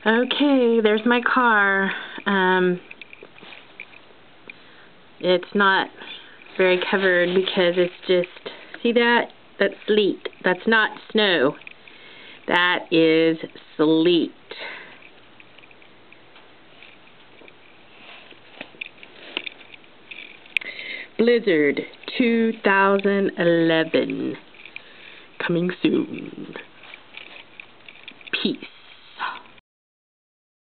Okay, there's my car. It's not very covered because it's just, see that? That's sleet. That's not snow. That is sleet. Blizzard 2011. Coming soon. Peace.